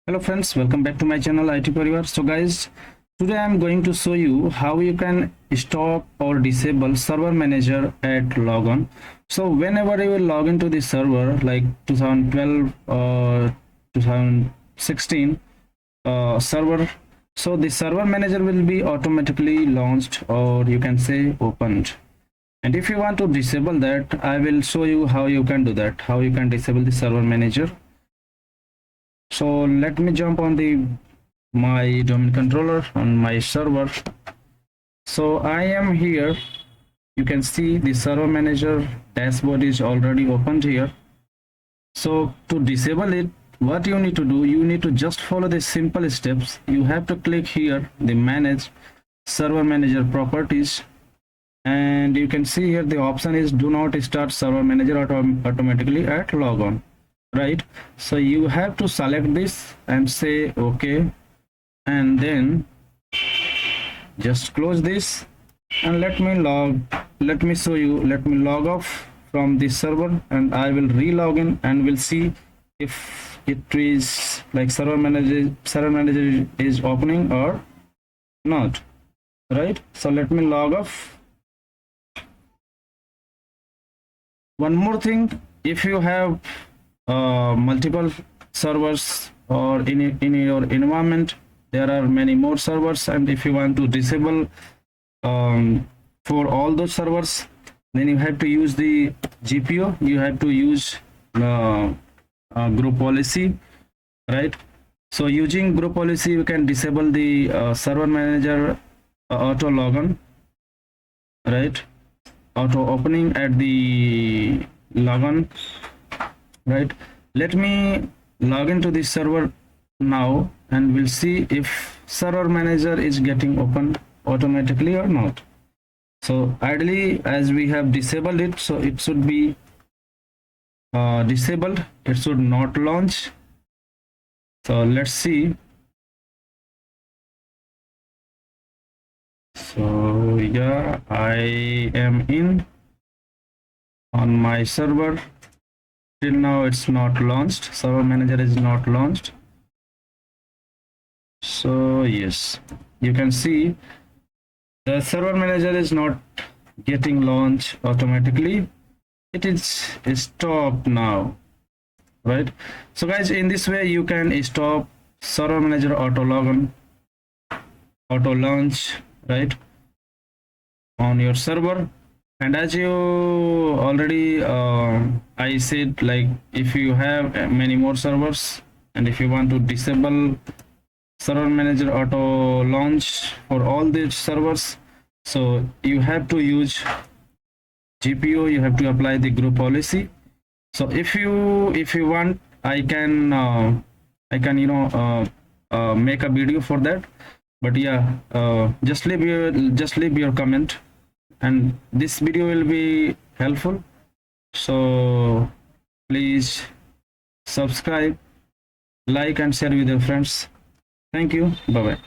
Hello friends, welcome back to my channel IT Parivar. So guys, today I'm going to show you how you can stop or disable server manager at Logon. So whenever you will log into the server like 2012 or 2016 server, so the server manager will be automatically launched, or you can say opened. And if you want to disable that, I will show you how you can do that, how you can disable the server manager. So let me jump on the my domain controller on my server. So I am here. You can see the server manager dashboard is already opened here. So to disable it, what you need to do, you need to just follow the simple steps. You have to click here the manage server manager properties, and you can see here the option is do not start server manager automatically at logon. Right, so you have to select this and say okay, and then just close this and let me show you. Let me log off from this server and I will re-log in, and we'll see if it is like server manager is opening or not. Right, so let me log off. One more thing, if you have multiple servers or in your environment there are many more servers, and if you want to disable for all those servers, then you have to use the GPO. You have to use group policy, right? So using group policy you can disable the server manager auto login, right? Auto opening at the login. Right, let me log into this server now and we'll see if server manager is getting open automatically or not. So ideally, as we have disabled it, so it should be disabled, it should not launch. So let's see. So yeah, I am in on my server. Till now it's not launched, server manager is not launched. So yes, you can see the server manager is not getting launched automatically, it is stopped now. Right, so guys, in this way you can stop server manager auto login, auto launch, right, on your server. And as you already I said, like if you have many more servers and if you want to disable server manager auto launch for all these servers, so you have to use GPO, you have to apply the group policy. So if you want, I can make a video for that, but yeah, just leave your comment, and this video will be helpful. So please subscribe, like and share with your friends. Thank you. Bye bye.